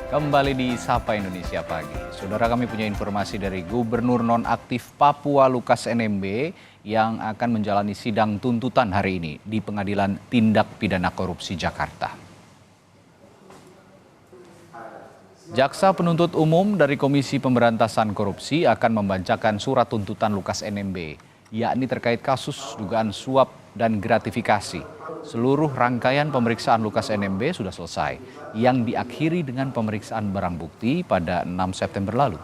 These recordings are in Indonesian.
Kembali di Sapa Indonesia Pagi. Saudara, kami punya informasi dari Gubernur Nonaktif Papua Lukas NMB yang akan menjalani sidang tuntutan hari ini di Pengadilan Tindak Pidana Korupsi Jakarta. Jaksa penuntut umum dari Komisi Pemberantasan Korupsi akan membacakan surat tuntutan Lukas NMB, yakni terkait kasus dugaan suap dan gratifikasi. Seluruh rangkaian pemeriksaan Lukas NMB sudah selesai, yang diakhiri dengan pemeriksaan barang bukti pada 6 September lalu.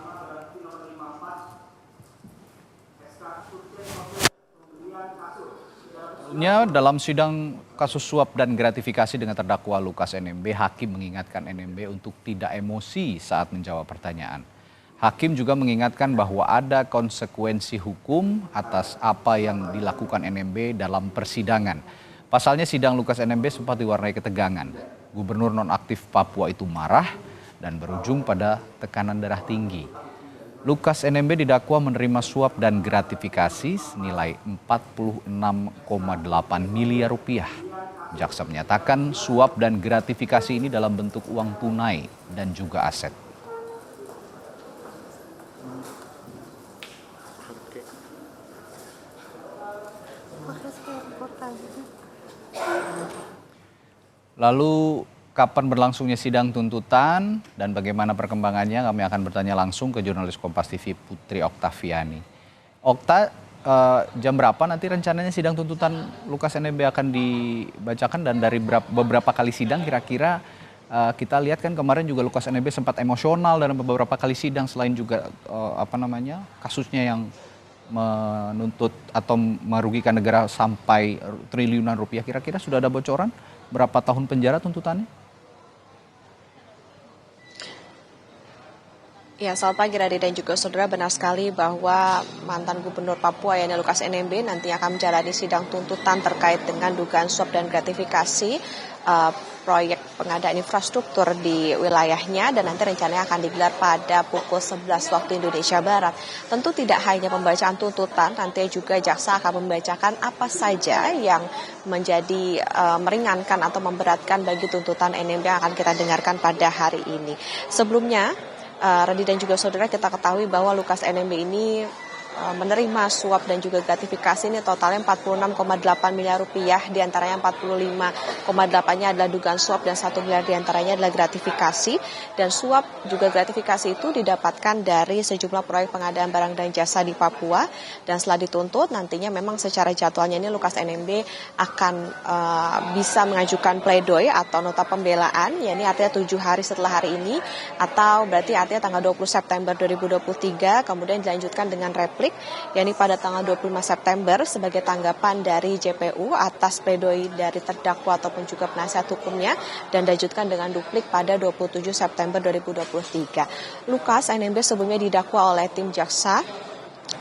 Dalam sidang kasus suap dan gratifikasi dengan terdakwa Lukas NMB, Hakim mengingatkan NMB untuk tidak emosi saat menjawab pertanyaan. Hakim juga mengingatkan bahwa ada konsekuensi hukum atas apa yang dilakukan NMB dalam persidangan. Pasalnya sidang Lukas NMB sempat diwarnai ketegangan. Gubernur nonaktif Papua itu marah dan berujung pada tekanan darah tinggi. Lukas NMB didakwa menerima suap dan gratifikasi senilai 46,8 miliar rupiah. Jaksa menyatakan suap dan gratifikasi ini dalam bentuk uang tunai dan juga aset. Lalu kapan berlangsungnya sidang tuntutan dan bagaimana perkembangannya, kami akan bertanya langsung ke jurnalis Kompas TV Putri Oktaviani. Okta, jam berapa nanti rencananya sidang tuntutan Lukas NMB akan dibacakan dan dari beberapa kali sidang kira-kira kita lihat kan kemarin juga Lukas NMB sempat emosional dalam beberapa kali sidang selain juga kasusnya yang menuntut atau merugikan negara sampai triliunan rupiah. Kira-kira sudah ada bocoran berapa tahun penjara tuntutannya? Ya, selamat pagi Radhi dan juga saudara. Benar sekali bahwa mantan Gubernur Papua yakni Lukas NMB nanti akan menjalani sidang tuntutan terkait dengan dugaan suap dan gratifikasi proyek pengadaan infrastruktur di wilayahnya, dan nanti rencananya akan digelar pada pukul 11 waktu Indonesia Barat. Tentu tidak hanya pembacaan tuntutan, nanti juga jaksa akan membacakan apa saja yang menjadi meringankan atau memberatkan bagi tuntutan NMB yang akan kita dengarkan pada hari ini. Sebelumnya, Radhi dan juga saudara, kita ketahui bahwa Lukas NMB ini menerima suap dan juga gratifikasi ini totalnya 46,8 miliar rupiah, diantaranya 45,8-nya adalah dugaan suap dan 1 miliar diantaranya adalah gratifikasi. Dan suap juga gratifikasi itu didapatkan dari sejumlah proyek pengadaan barang dan jasa di Papua, dan setelah dituntut nantinya memang secara jadwalnya ini Lukas NMB akan bisa mengajukan pledoi atau nota pembelaan, yakni artinya 7 hari setelah hari ini, atau berarti artinya tanggal 20 September 2023, kemudian dilanjutkan dengan replik yakni pada tanggal 25 September sebagai tanggapan dari JPU atas pledoi dari terdakwa ataupun juga penasihat hukumnya, dan dilanjutkan dengan duplik pada 27 September 2023. Lukas NMB sebelumnya didakwa oleh tim jaksa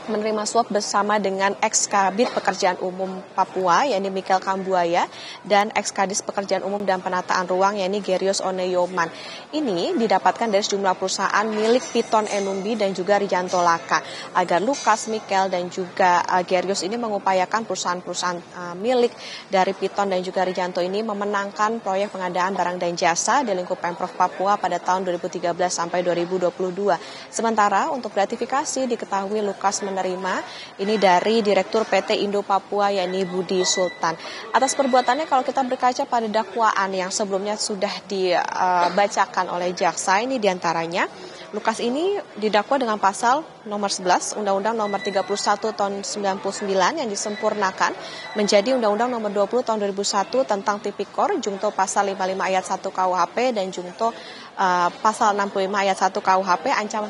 menerima suap bersama dengan ex-Kabid Pekerjaan Umum Papua yakni Michael Kambuaya dan ex-Kadis Pekerjaan Umum dan Penataan Ruang yakni Gerius Oneyoman. Ini didapatkan dari sejumlah perusahaan milik Piton Enumbi dan juga Rijanto Laka, agar Lukas, Michael dan juga Gerius ini mengupayakan perusahaan-perusahaan milik dari Piton dan juga Rijanto ini memenangkan proyek pengadaan barang dan jasa di lingkup Pemprov Papua pada tahun 2013 sampai 2022. Sementara untuk gratifikasi diketahui Lukas menerima ini dari Direktur PT Indo Papua yakni Budi Sultan. Atas perbuatannya, kalau kita berkaca pada dakwaan yang sebelumnya sudah dibacakan oleh jaksa, ini diantaranya Lukas ini didakwa dengan pasal nomor 11 Undang-Undang nomor 31 tahun 99 yang disempurnakan menjadi Undang-Undang nomor 20 tahun 2001 tentang Tipikor, jungto pasal 55 ayat 1 KUHP dan jungto pasal 65 ayat 1 KUHP, ancaman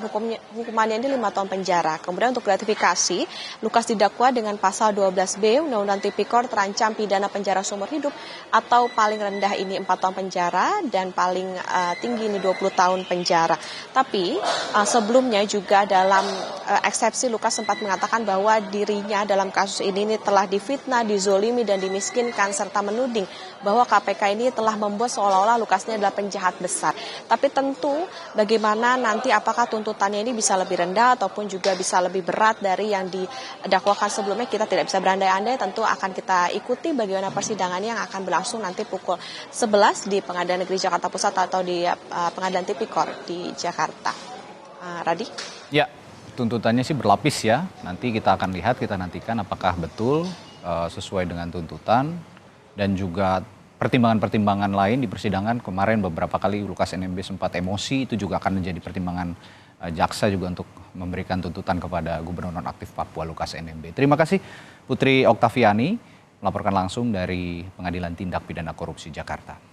hukumannya ini 5 tahun penjara. Kemudian untuk gratifikasi, Lukas didakwa dengan pasal 12B Undang-Undang Tipikor terancam pidana penjara seumur hidup atau paling rendah ini 4 tahun penjara dan paling tinggi ini 20 tahun penjara. Tapi Radi, sebelumnya juga dalam eksepsi Lukas sempat mengatakan bahwa dirinya dalam kasus ini telah difitnah, dizolimi, dan dimiskinkan, serta menuding bahwa KPK ini telah membuat seolah-olah Lukas ini adalah penjahat besar. Tapi tentu bagaimana nanti apakah tuntutannya ini bisa lebih rendah ataupun juga bisa lebih berat dari yang didakwakan sebelumnya, kita tidak bisa berandai-andai. Tentu akan kita ikuti bagaimana persidangannya yang akan berlangsung nanti pukul 11 di Pengadilan Negeri Jakarta Pusat atau di Pengadilan Tipikor di Jakarta. Radi? Ya, tuntutannya sih berlapis ya. Nanti kita akan lihat, kita nantikan apakah betul sesuai dengan tuntutan dan juga pertimbangan-pertimbangan lain di persidangan. Kemarin beberapa kali Lukas NMB sempat emosi, itu juga akan menjadi pertimbangan jaksa juga untuk memberikan tuntutan kepada Gubernur Nonaktif Papua Lukas NMB. Terima kasih Putri Oktaviani melaporkan langsung dari Pengadilan Tindak Pidana Korupsi Jakarta.